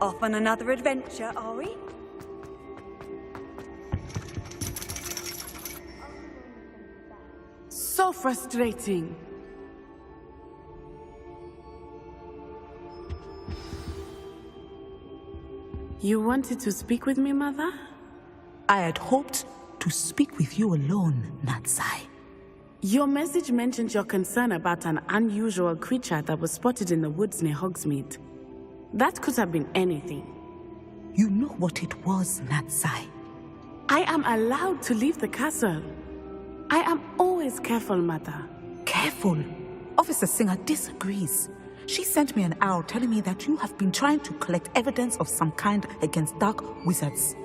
Off on another adventure, are we? So frustrating. You wanted to speak with me, Mother? I had hoped to speak with you alone, Natsai. Your message mentioned your concern about an unusual creature that was spotted in the woods near Hogsmeade. That could have been anything. You know what it was, Natsai. I am allowed to leave the castle. I am always careful, Mother. Careful? Officer Singer disagrees. She sent me an owl telling me that you have been trying to collect evidence of some kind against dark wizards.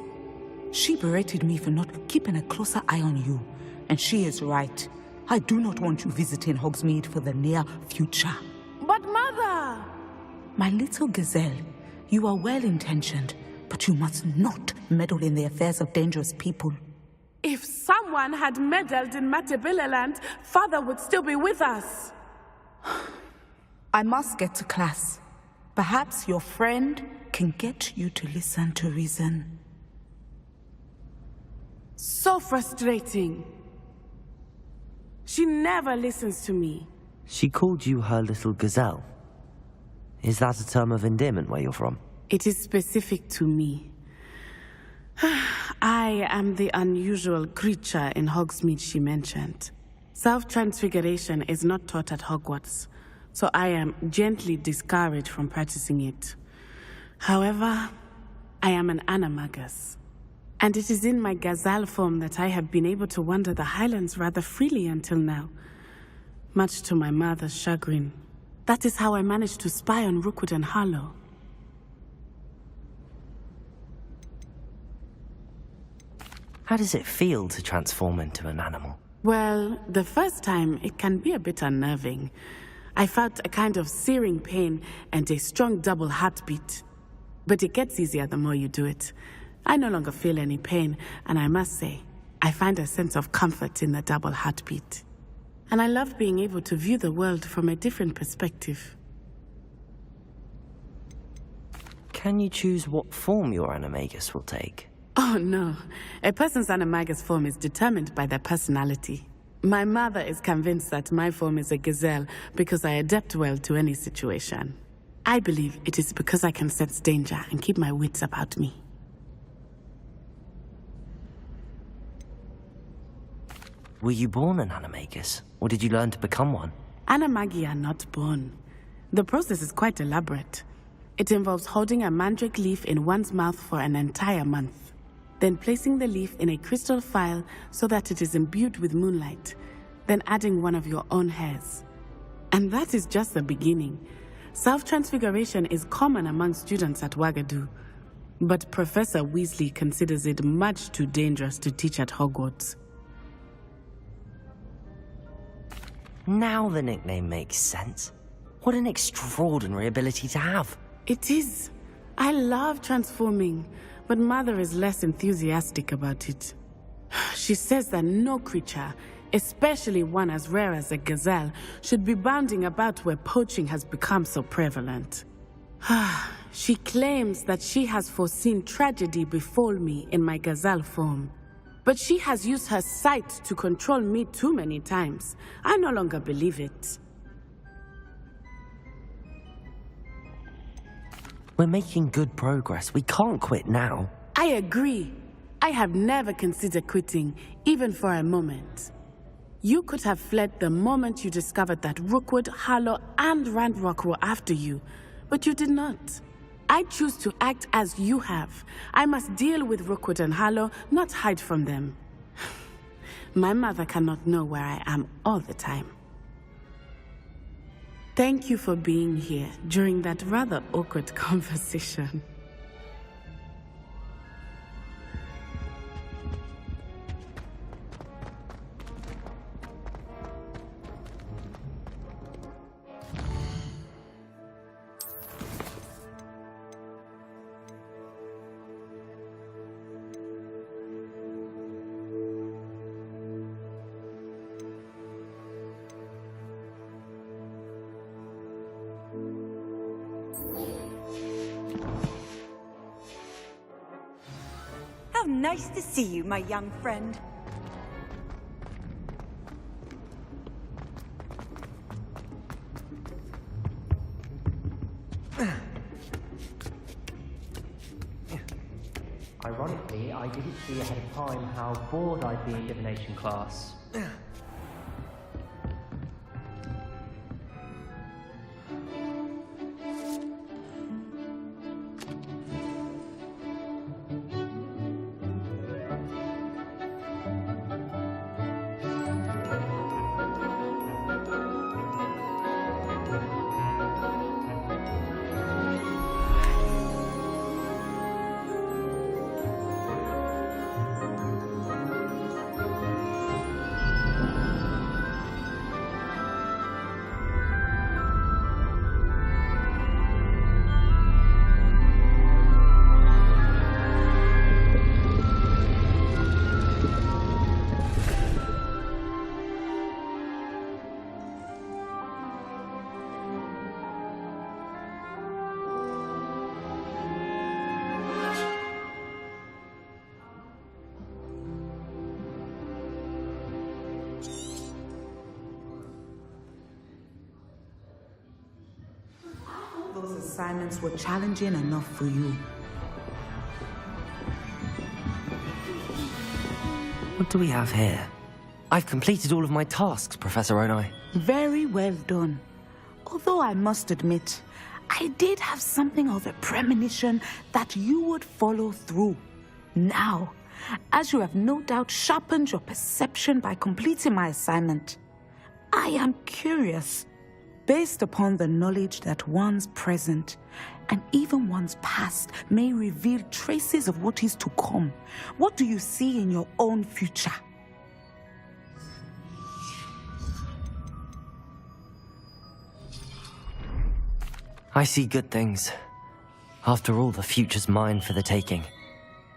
She berated me for not keeping a closer eye on you, and she is right. I do not want you visiting Hogsmeade for the near future. But Mother! My little gazelle, you are well-intentioned, but you must not meddle in the affairs of dangerous people. If someone had meddled in Matabeleland, Father would still be with us. I must get to class. Perhaps your friend can get you to listen to reason. So frustrating. She never listens to me. She called you her little gazelle. Is that a term of endearment where you're from? It is specific to me. I am the unusual creature in Hogsmeade she mentioned. Self-transfiguration is not taught at Hogwarts, so I am gently discouraged from practicing it. However, I am an animagus, and it is in my gazelle form that I have been able to wander the Highlands rather freely until now, much to my mother's chagrin. That is how I managed to spy on Rookwood and Harlow. How does it feel to transform into an animal? Well, the first time, it can be a bit unnerving. I felt a kind of searing pain and a strong double heartbeat. But it gets easier the more you do it. I no longer feel any pain, and I must say, I find a sense of comfort in the double heartbeat. And I love being able to view the world from a different perspective. Can you choose what form your animagus will take? Oh no, a person's animagus form is determined by their personality. My mother is convinced that my form is a gazelle because I adapt well to any situation. I believe it is because I can sense danger and keep my wits about me. Were you born an animagus, or did you learn to become one? Animagi are not born. The process is quite elaborate. It involves holding a mandrake leaf in one's mouth for an entire month, then placing the leaf in a crystal phial so that it is imbued with moonlight, then adding one of your own hairs. And that is just the beginning. Self-transfiguration is common among students at Wagadu, but Professor Weasley considers it much too dangerous to teach at Hogwarts. Now the nickname makes sense. What an extraordinary ability to have. It is. I love transforming, but Mother is less enthusiastic about it. She says that no creature, especially one as rare as a gazelle, should be bounding about where poaching has become so prevalent. She claims that she has foreseen tragedy befall me in my gazelle form. But she has used her sight to control me too many times. I no longer believe it. We're making good progress. We can't quit now. I agree. I have never considered quitting, even for a moment. You could have fled the moment you discovered that Rookwood, Harlow, and Randrock were after you, but you did not. I choose to act as you have. I must deal with Rookwood and Harlow, not hide from them. My mother cannot know where I am all the time. Thank you for being here during that rather awkward conversation. How nice to see you, my young friend. Ironically, I didn't see ahead of time how bored I'd be in divination class. Those assignments were challenging enough for you. What do we have here? I've completed all of my tasks, Professor Onai. Very well done. Although I must admit, I did have something of a premonition that you would follow through. Now, as you have no doubt sharpened your perception by completing my assignment, I am curious. Based upon the knowledge that one's present and even one's past may reveal traces of what is to come, what do you see in your own future? I see good things. After all, the future's mine for the taking,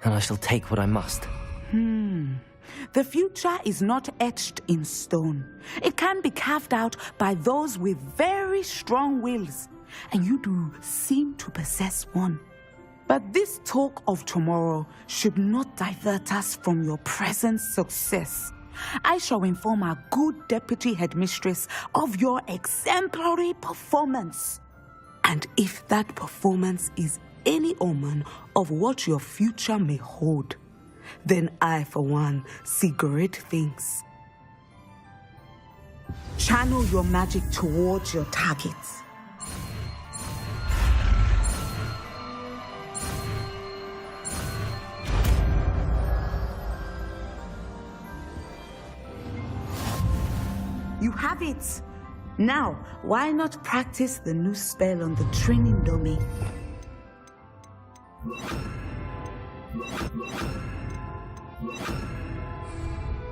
and I shall take what I must. The future is not etched in stone. It can be carved out by those with very strong wills, and you do seem to possess one. But this talk of tomorrow should not divert us from your present success. I shall inform our good deputy headmistress of your exemplary performance. And if that performance is any omen of what your future may hold, then I, for one, see great things. Channel your magic towards your targets. You have it. Now, why not practice the new spell on the training dummy?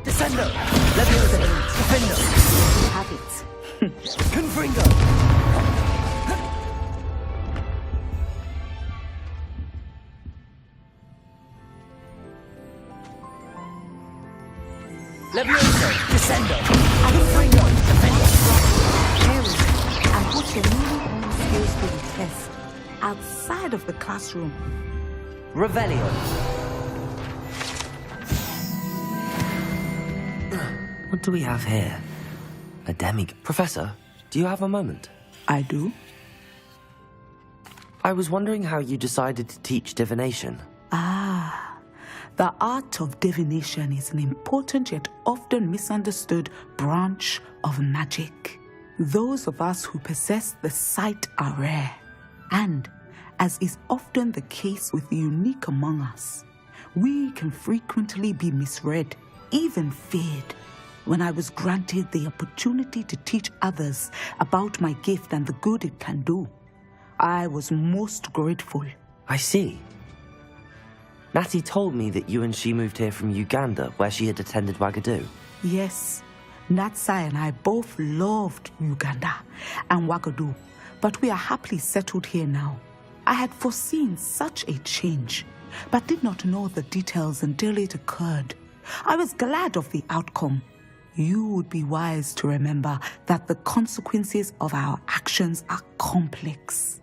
Descendo! Leviosa! Defendo! You have it. Confringo! Levioso! Descendo! Harry, I put your newly honed skills to the test outside of the classroom. Revelio! What do we have here? A demigod. Professor, do you have a moment? I do? I was wondering how you decided to teach divination. The art of divination is an important yet often misunderstood branch of magic. Those of us who possess the sight are rare, and, as is often the case with the unique among us, we can frequently be misread, even feared. When I was granted the opportunity to teach others about my gift and the good it can do, I was most grateful. I see. Natty told me that you and she moved here from Uganda, where she had attended Wagadu. Yes, Natsai and I both loved Uganda and Wagadu, but we are happily settled here now. I had foreseen such a change, but did not know the details until it occurred. I was glad of the outcome. You would be wise to remember that the consequences of our actions are complex.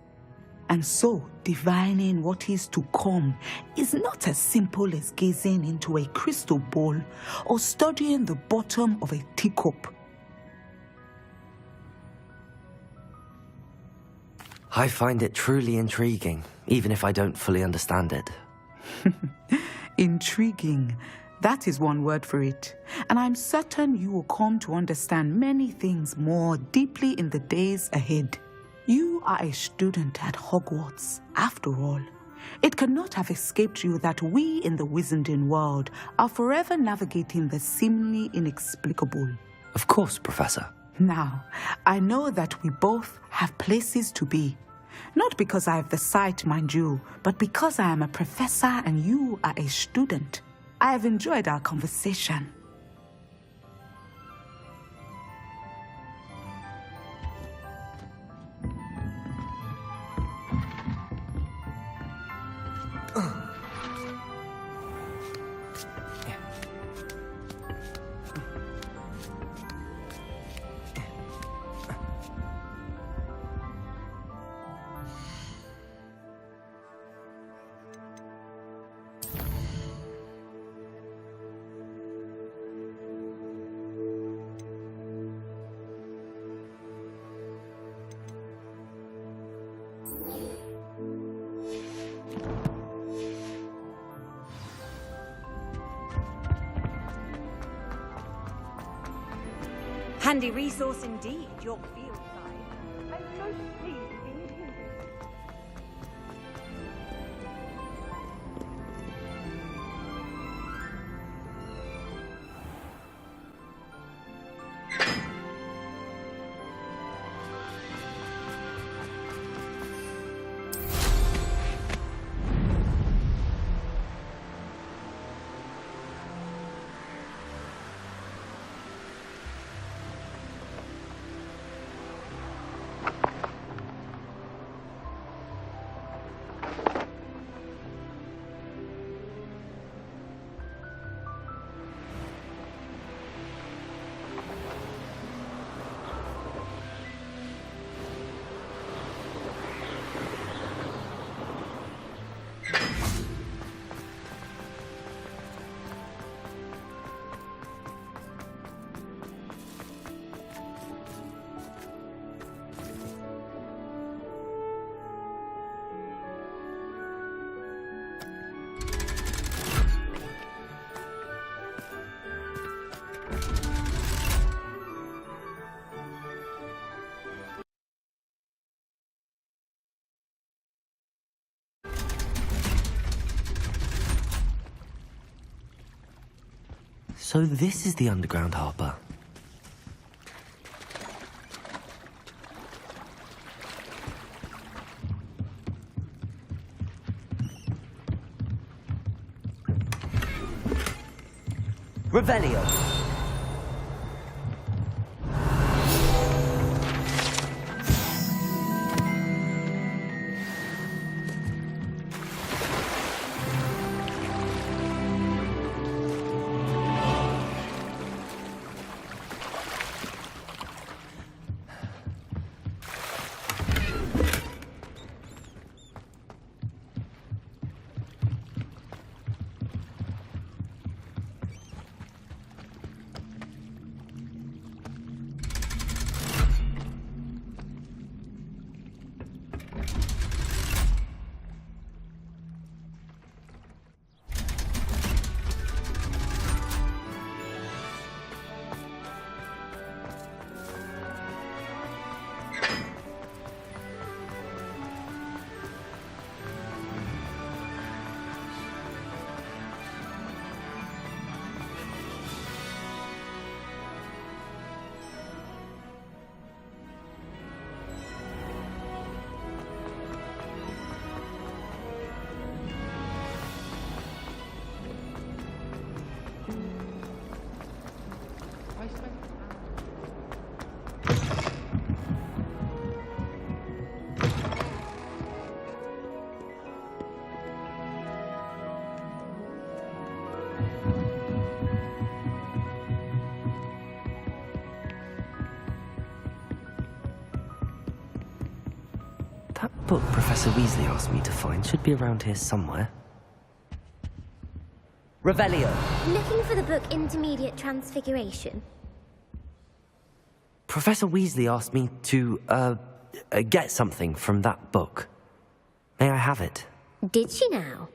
And so, divining what is to come is not as simple as gazing into a crystal ball or studying the bottom of a teacup. I find it truly intriguing, even if I don't fully understand it. Intriguing. That is one word for it. And I'm certain you will come to understand many things more deeply in the days ahead. You are a student at Hogwarts, after all. It cannot have escaped you that we in the Wizarding world are forever navigating the seemingly inexplicable. Of course, Professor. Now, I know that we both have places to be. Not because I have the sight, mind you, but because I am a professor and you are a student. I have enjoyed our conversation. Handy resource indeed, your field guide. I'm so pleased being here. So this is the underground harbour. Revelio! That book Professor Weasley asked me to find should be around here somewhere. Revelio. Looking for the book Intermediate Transfiguration? Professor Weasley asked me to, get something from that book. May I have it? Did she now?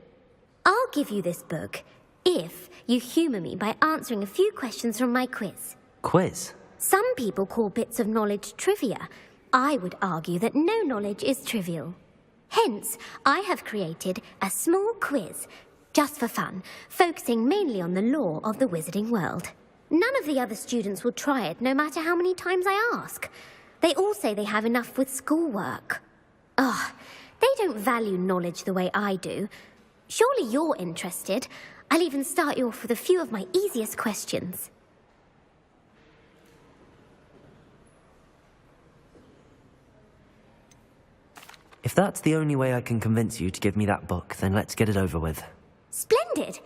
I'll give you this book if you humour me by answering a few questions from my quiz. Quiz? Some people call bits of knowledge trivia. I would argue that no knowledge is trivial. Hence, I have created a small quiz, just for fun, focusing mainly on the lore of the wizarding world. None of the other students will try it, no matter how many times I ask. They all say they have enough with schoolwork. Ugh, they don't value knowledge the way I do. Surely you're interested. I'll even start you off with a few of my easiest questions. If that's the only way I can convince you to give me that book, then let's get it over with. Splendid!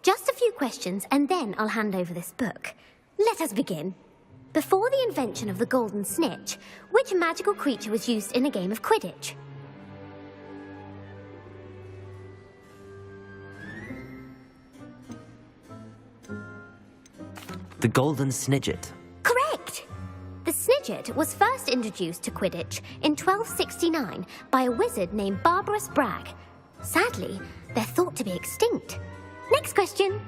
Just a few questions, and then I'll hand over this book. Let us begin. Before the invention of the golden snitch, which magical creature was used in a game of Quidditch? The Golden Snidget. Correct! The Snidget was first introduced to Quidditch in 1269 by a wizard named Barbarous Bragg. Sadly, they're thought to be extinct. Next question.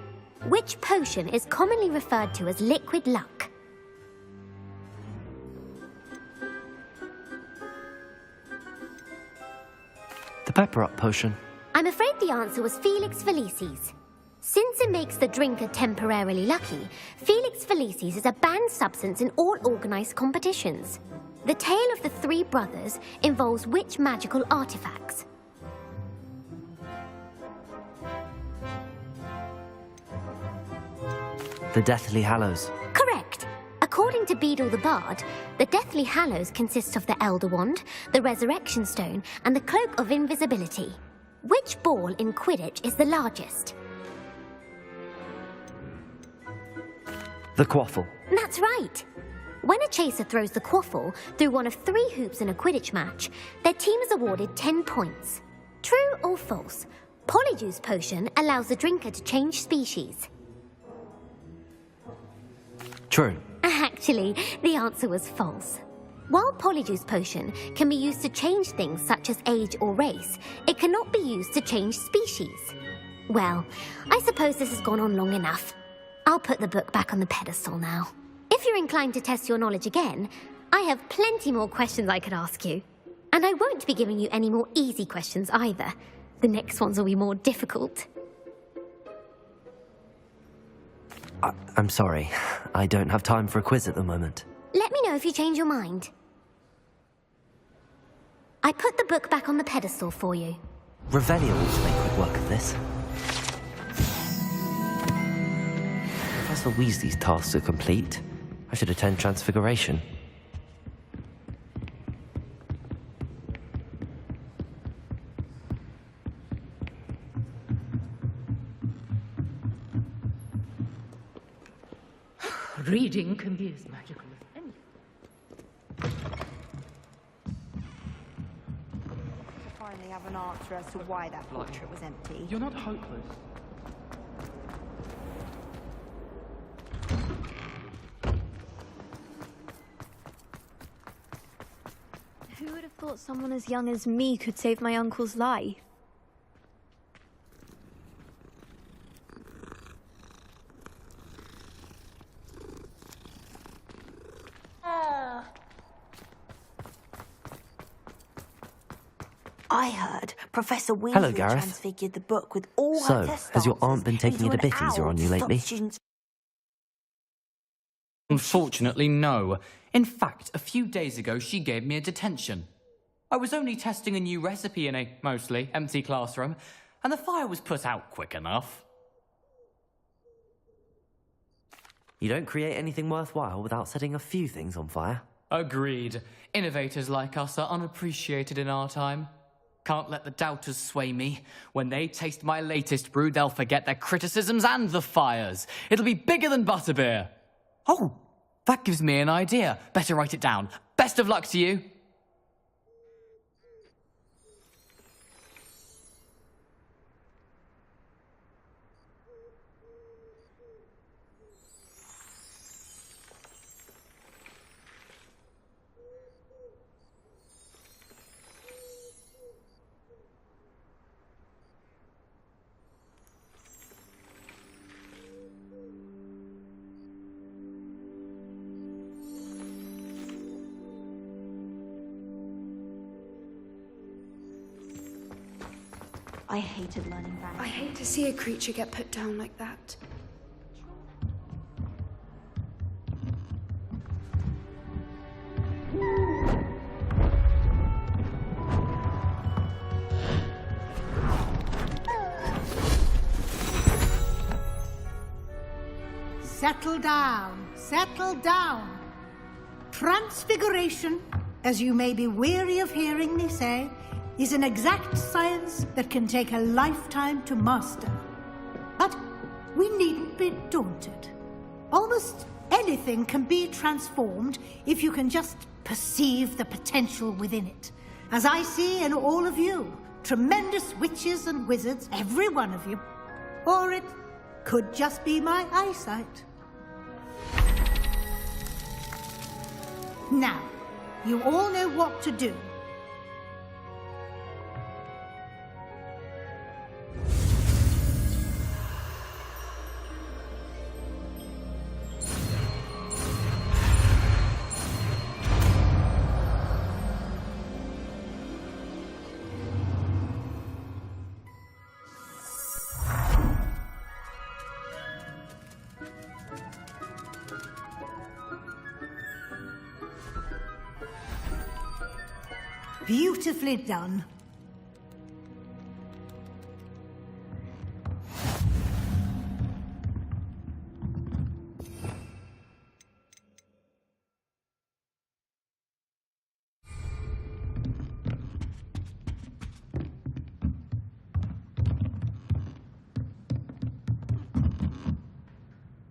Which potion is commonly referred to as liquid luck? The Pepper Up potion. I'm afraid the answer was Felix Felicis. Since it makes the drinker temporarily lucky, Felix Felicis is a banned substance in all organised competitions. The tale of the three brothers involves which magical artifacts? The Deathly Hallows. Correct. According to Beedle the Bard, the Deathly Hallows consists of the Elder Wand, the Resurrection Stone, and the Cloak of Invisibility. Which ball in Quidditch is the largest? The Quaffle. That's right. When a chaser throws the quaffle through one of 3 hoops in a Quidditch match, their team is awarded 10 points. True or false? Polyjuice Potion allows the drinker to change species. True. Actually, the answer was false. While Polyjuice Potion can be used to change things such as age or race, it cannot be used to change species. Well, I suppose this has gone on long enough. I'll put the book back on the pedestal now. If you're inclined to test your knowledge again, I have plenty more questions I could ask you. And I won't be giving you any more easy questions either. The next ones will be more difficult. I'm sorry. I don't have time for a quiz at the moment. Let me know if you change your mind. I put the book back on the pedestal for you. Revelio ought to make quick work of this. Professor Weasley's tasks are complete. I should attend Transfiguration. Reading can be as magical as anything. To finally have an answer as to why that portrait was empty. You're not hopeless. Who would have thought someone as young as me could save my uncle's life? I heard Professor Weasley Hello, Gareth. transfigured the book with all So, her test has your aunt answers been taking into it a an bit easier owl on you to stop lately? students- Unfortunately, no. In fact, a few days ago, she gave me a detention. I was only testing a new recipe in a mostly empty classroom, and the fire was put out quick enough. You don't create anything worthwhile without setting a few things on fire. Agreed. Innovators like us are unappreciated in our time. Can't let the doubters sway me. When they taste my latest brew, they'll forget their criticisms and the fires. It'll be bigger than butterbeer. Oh, that gives me an idea. Better write it down. Best of luck to you. I hated learning that. I hate to see a creature get put down like that. Settle down, settle down. Transfiguration, as you may be weary of hearing me say, is an exact science that can take a lifetime to master. But we needn't be daunted. Almost anything can be transformed if you can just perceive the potential within it. As I see in all of you, tremendous witches and wizards, every one of you. Or it could just be my eyesight. Now, you all know what to do. Beautifully done.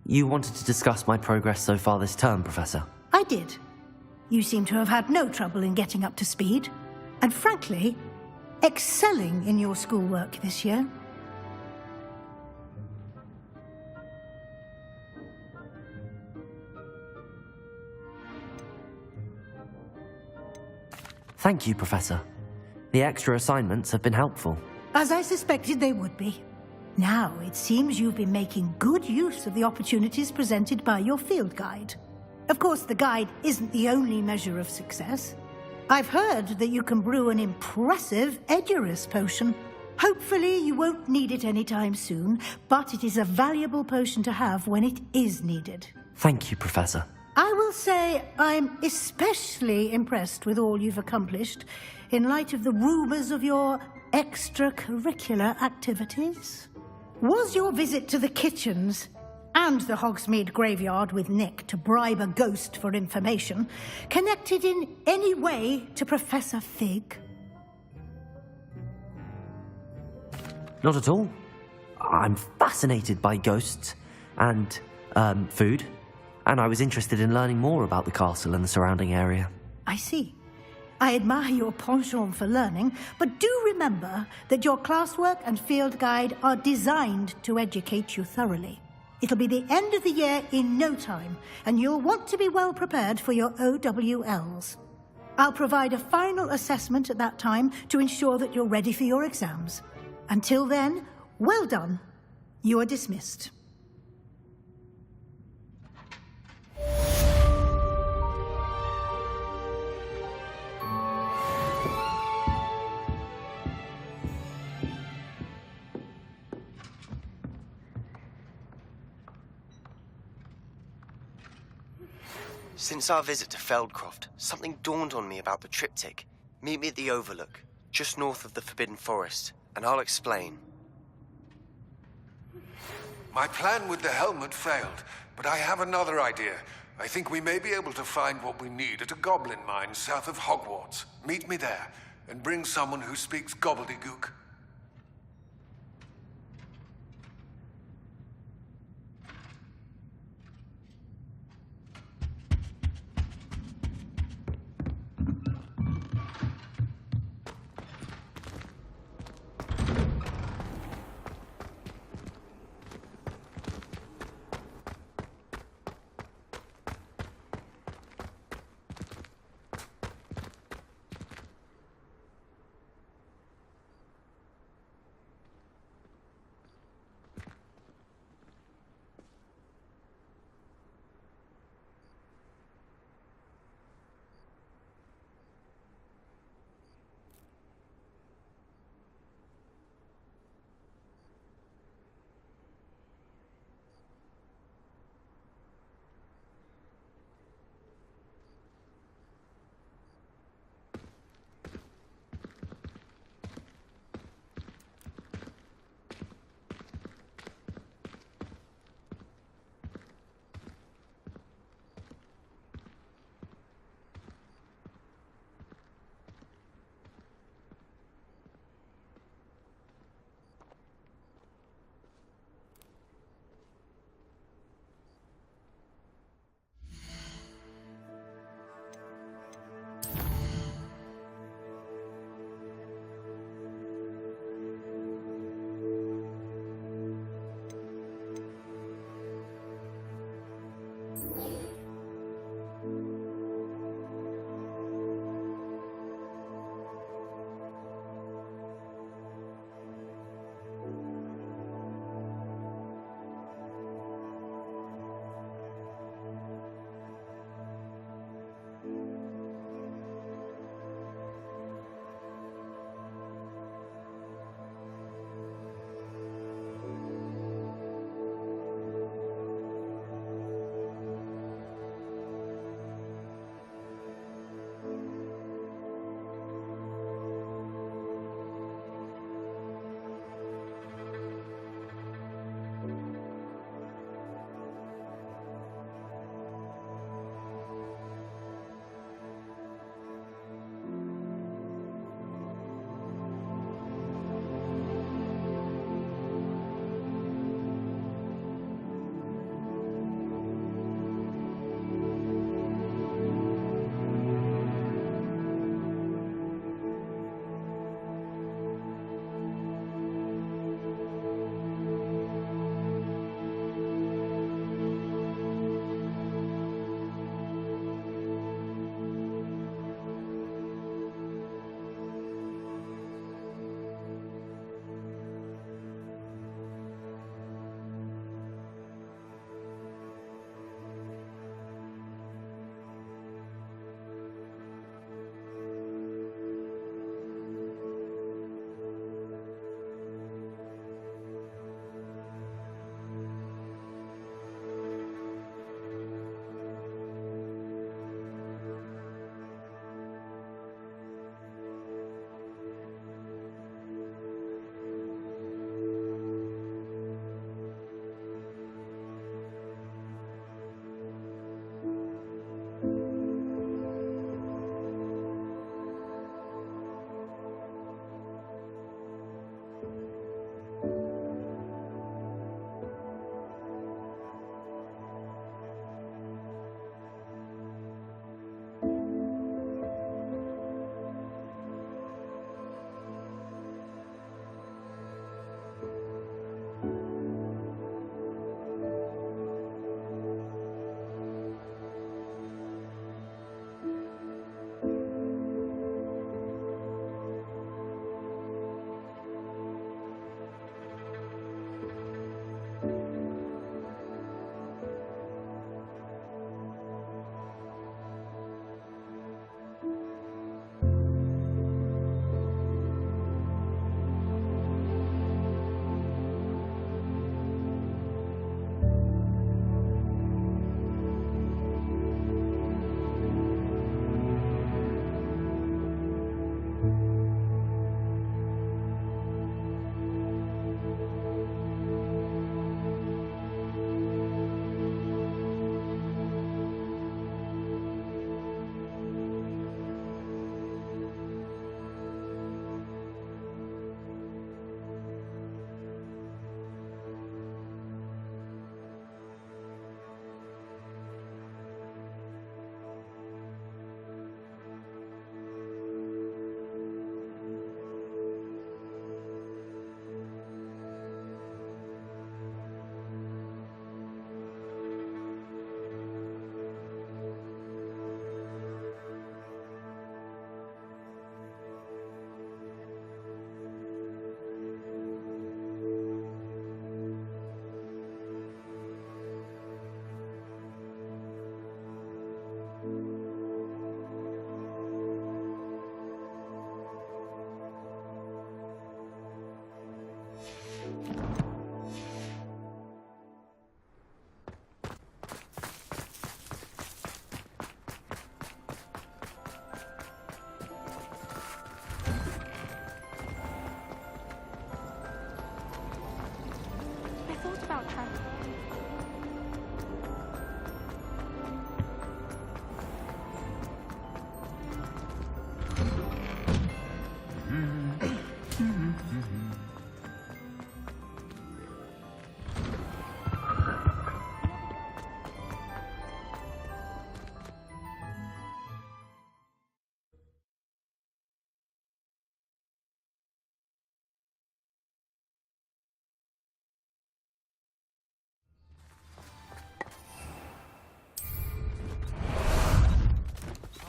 You wanted to discuss my progress so far this term, Professor? I did. You seem to have had no trouble in getting up to speed. And frankly, excelling in your schoolwork this year. Thank you, Professor. The extra assignments have been helpful. As I suspected they would be. Now, it seems you've been making good use of the opportunities presented by your field guide. Of course, the guide isn't the only measure of success. I've heard that you can brew an impressive Edurus potion. Hopefully you won't need it anytime soon, but it is a valuable potion to have when it is needed. Thank you, Professor. I will say I'm especially impressed with all you've accomplished in light of the rumors of your extracurricular activities. Was your visit to the kitchens and the Hogsmeade graveyard with Nick to bribe a ghost for information connected in any way to Professor Fig? Not at all. I'm fascinated by ghosts and, food, and I was interested in learning more about the castle and the surrounding area. I see. I admire your penchant for learning, but do remember that your classwork and field guide are designed to educate you thoroughly. It'll be the end of the year in no time, and you'll want to be well prepared for your OWLs. I'll provide a final assessment at that time to ensure that you're ready for your exams. Until then, well done. You are dismissed. Since our visit to Feldcroft, something dawned on me about the triptych. Meet me at the Overlook, just north of the Forbidden Forest, and I'll explain. My plan with the helmet failed, but I have another idea. I think we may be able to find what we need at a goblin mine south of Hogwarts. Meet me there, and bring someone who speaks gobbledygook.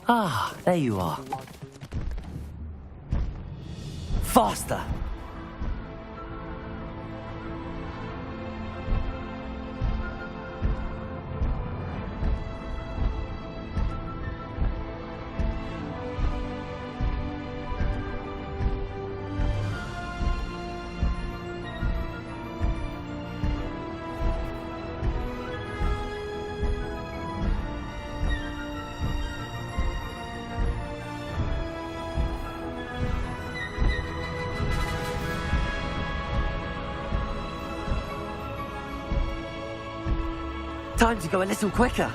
Ah, there you are. Faster! Time to go a little quicker.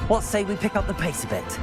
What say we pick up the pace a bit?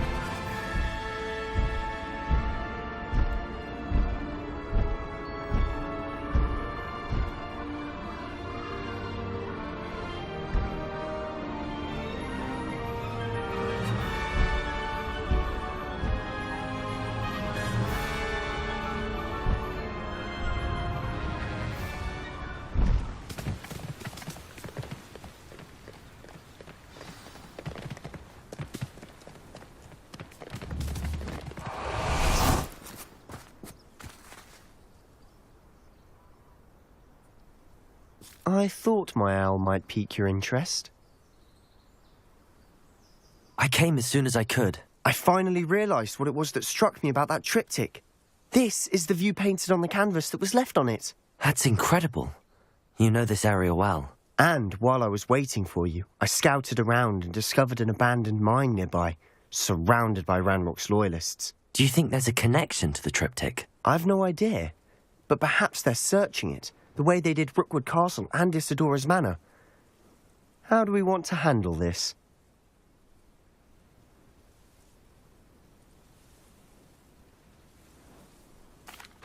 I thought my owl might pique your interest. I came as soon as I could. I finally realised what it was that struck me about that triptych. This is the view painted on the canvas that was left on it. That's incredible. You know this area well. And while I was waiting for you, I scouted around and discovered an abandoned mine nearby, surrounded by Ranrock's loyalists. Do you think there's a connection to the triptych? I've no idea, but perhaps they're searching it, the way they did Rookwood Castle and Isidora's Manor. How do we want to handle this?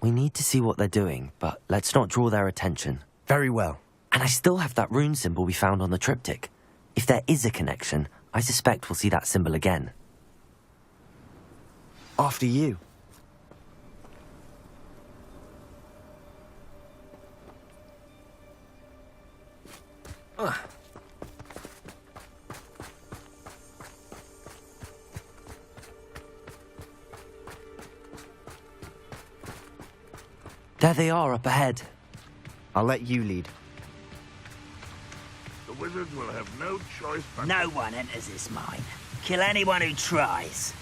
We need to see what they're doing, but let's not draw their attention. Very well. And I still have that rune symbol we found on the triptych. If there is a connection, I suspect we'll see that symbol again. After you. There they are up ahead. I'll let you lead. The wizards will have no choice but... No one enters this mine. Kill anyone who tries.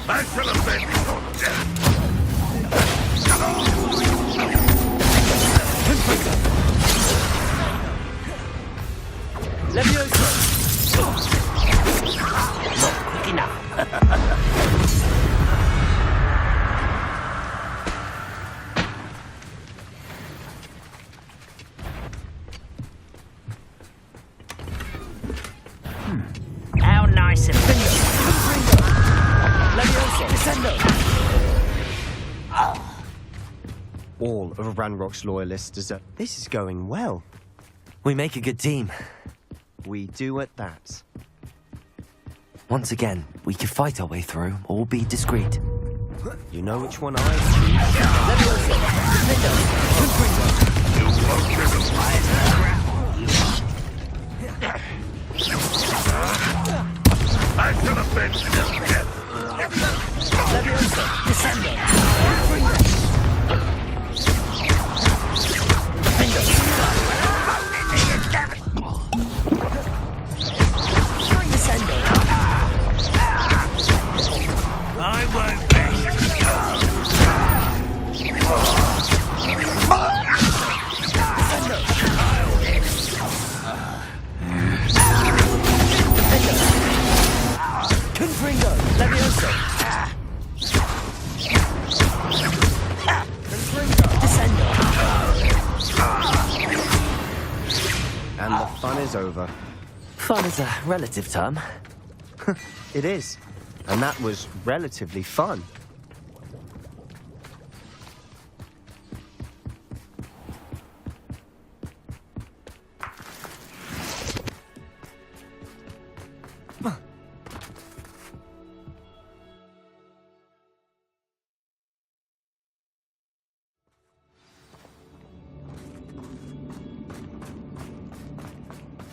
I shall avenge your death. Not quick enough. How nice of All of Ranrock's loyalists desert. This is going well. We make a good team. We do at that. Once again, we can fight our way through or be discreet. You know which one I choose. I shall avenge your death. I won't be. And the fun is over. Fun is a relative term. It is. And that was relatively fun.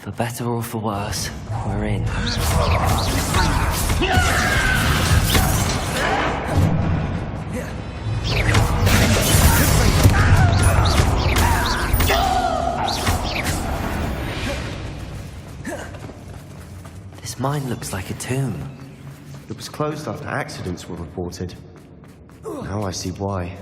For better or for worse, we're in. This mine looks like a tomb. It was closed after accidents were reported. Now I see why.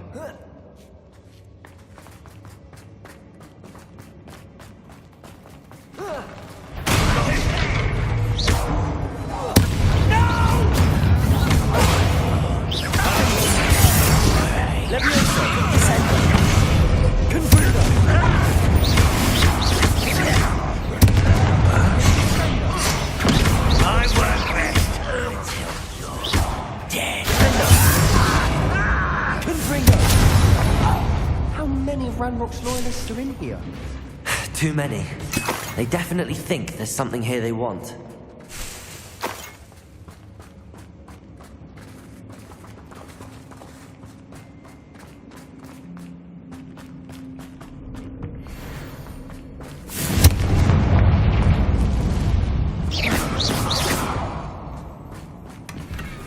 Loyalists are in here. Too many. They definitely think there's something here they want.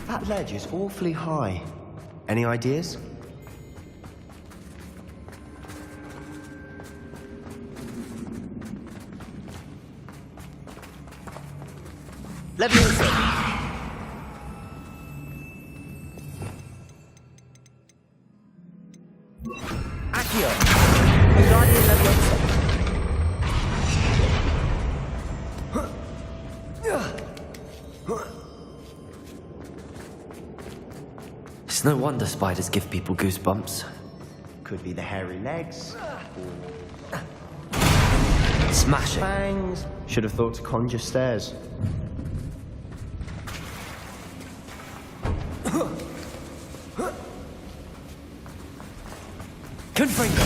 That ledge is awfully high. Any ideas? Leviosa! Accio! Wingardium Leviosa! It's no wonder spiders give people goosebumps. Could be the hairy legs. Smash it. Fangs. Should have thought to conjure stairs. Confringo!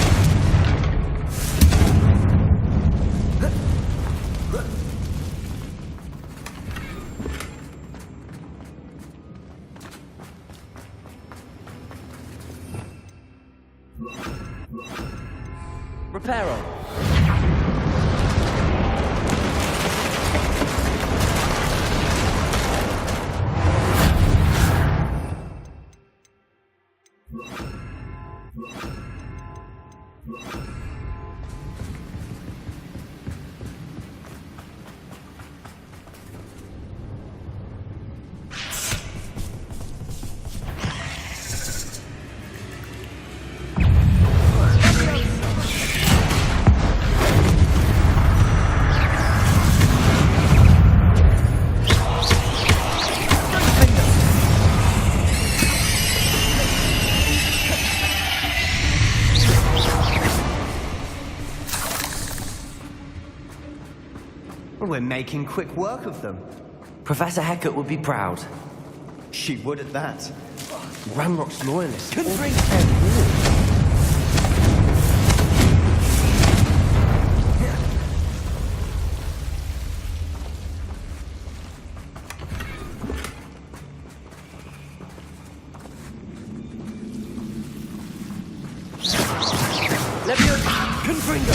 Reparo! We're making quick work of them. Professor Hecat would be proud. She would at that. Ranrock's loyalists. Leviosa! Confringo!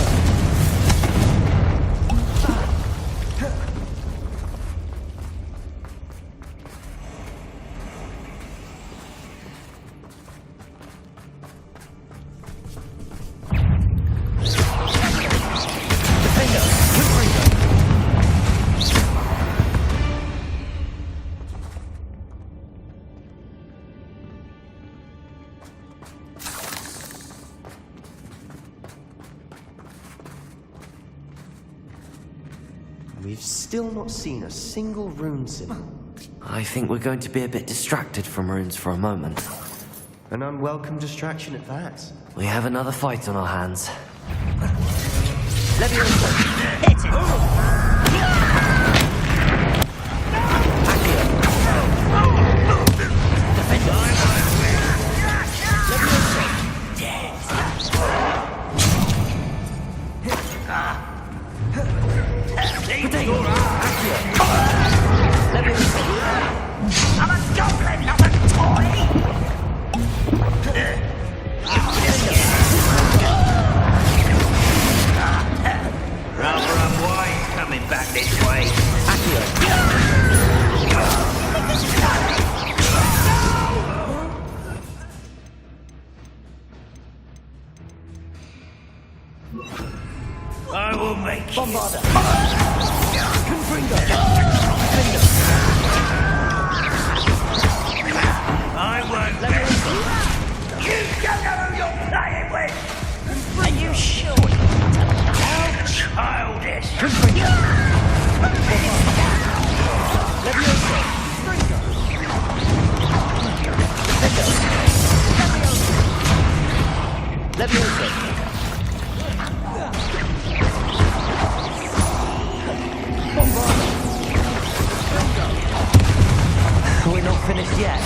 We've still not seen a single rune symbol. I think we're going to be a bit distracted from runes for a moment. An unwelcome distraction at that. We have another fight on our hands. Leviosa! Hit it! I'm a goblin, not a toy! Rub, rub, white. will make Bombarder. I won't let you. You don't know who you're playing with. Are you sure? How childish. We're not finished yet.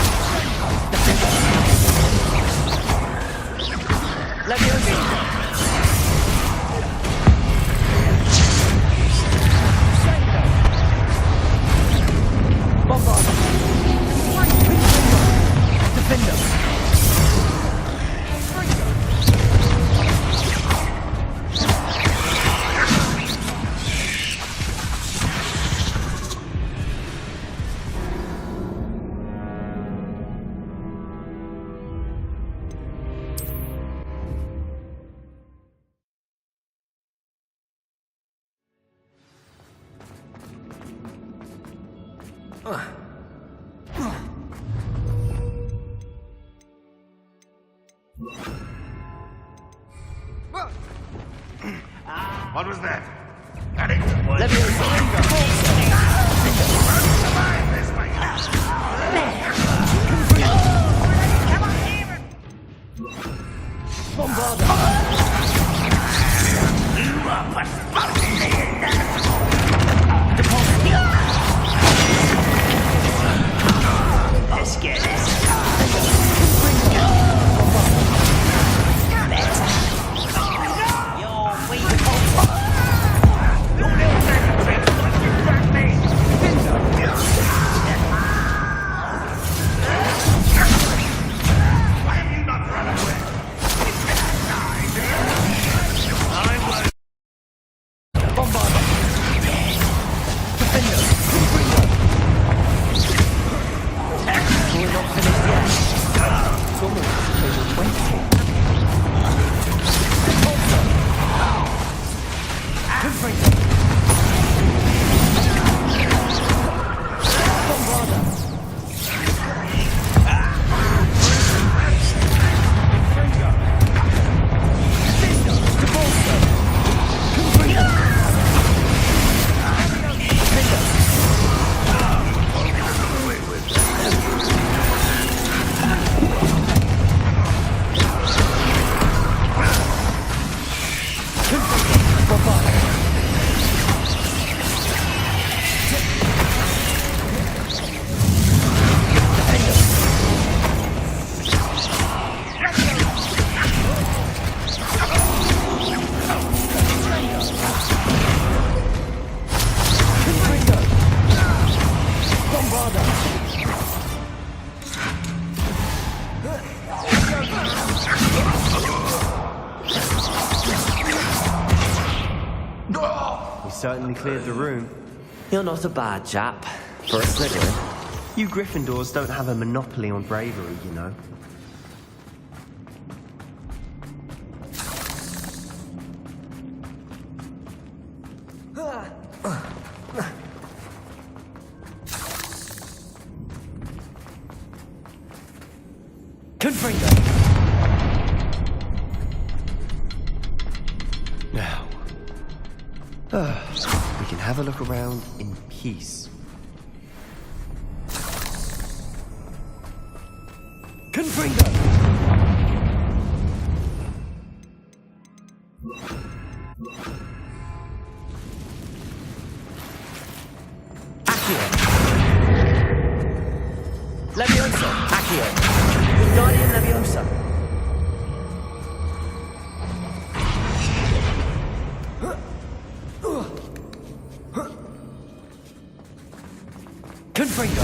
What was that? That ain't Let's get this. Certainly cleared the room. You're not a bad chap for a Slytherin. You Gryffindors don't have a monopoly on bravery, you know. Confringo! Now, we can have a look around in peace. Confringo! Accio! Leviosa! Accio! Guardian Leviosa! Confringo!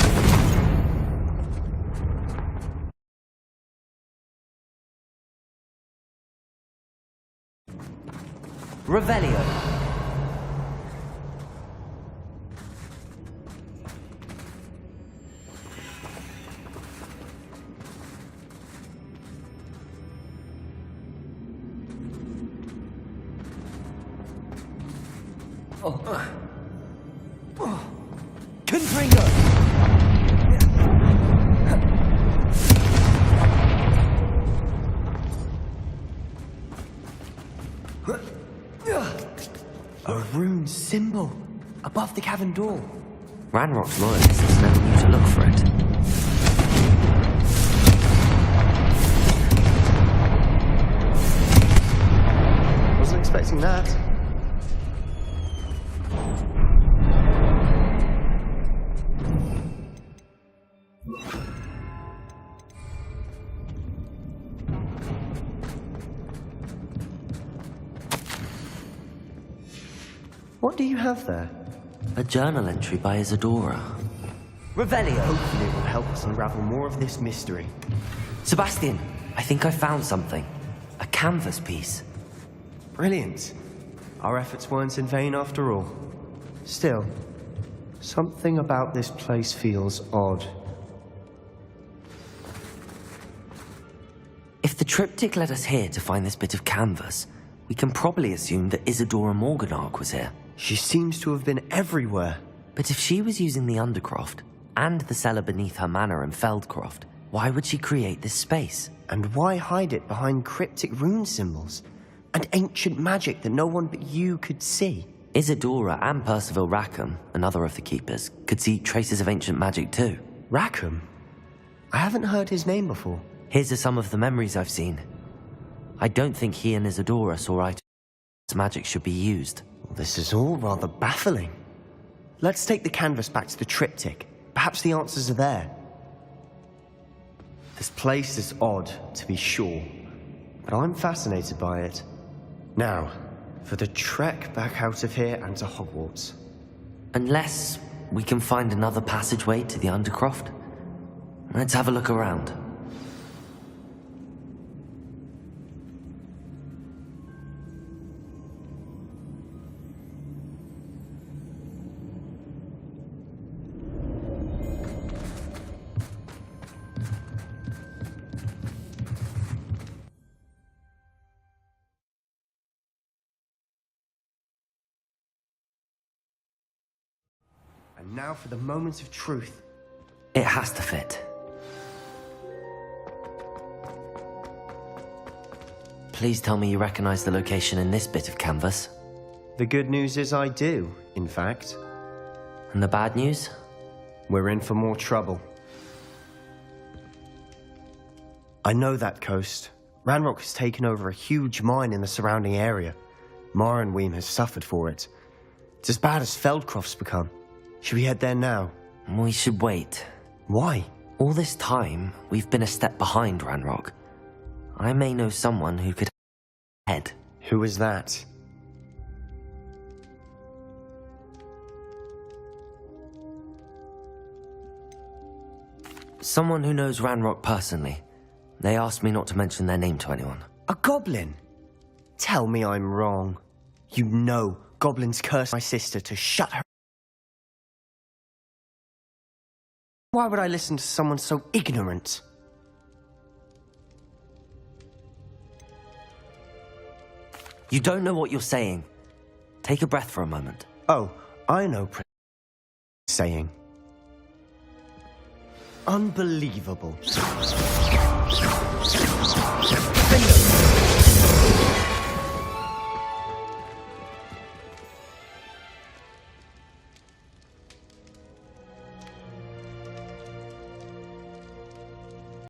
Revelio! Confringo! A rune symbol above the cavern door. Ranrock's loyalists never knew to look for it. Wasn't expecting that. What do you have there? A journal entry by Isadora. Revelio. Hopefully it will help us unravel more of this mystery. Sebastian, I think I found something. A canvas piece. Brilliant. Our efforts weren't in vain after all. Still, something about this place feels odd. If the triptych led us here to find this bit of canvas, we can probably assume that Isadora Morganark was here. She seems to have been everywhere. But if she was using the Undercroft and the cellar beneath her manor in Feldcroft, why would she create this space? And why hide it behind cryptic rune symbols? And ancient magic that no one but you could see? Isadora and Percival Rackham, another of the Keepers, could see traces of ancient magic too. Rackham? I haven't heard his name before. His are some of the memories I've seen. I don't think he and Isadora saw eye to eye magic should be used. This is all rather baffling. Let's take the canvas back to the triptych. Perhaps the answers are there. This place is odd, to be sure, but I'm fascinated by it. Now, for the trek back out of here and to Hogwarts. Unless we can find another passageway to the Undercroft. Let's have a look around. And now for the moment of truth. It has to fit. Please tell me you recognize the location in this bit of canvas. The good news is I do, in fact. And the bad news? We're in for more trouble. I know that coast. Ranrock has taken over a huge mine in the surrounding area. Mornweem has suffered for it. It's as bad as Feldcroft's become. Should we head there now? We should wait. Why? All this time, we've been a step behind Ranrock. I may know someone who could head. Who is that? Someone who knows Ranrock personally. They asked me not to mention their name to anyone. A goblin? Tell me I'm wrong. You know goblins cursed my sister to shut her. Why would I listen to someone so ignorant? You don't know what you're saying. Take a breath for a moment. Oh, I know saying. Unbelievable.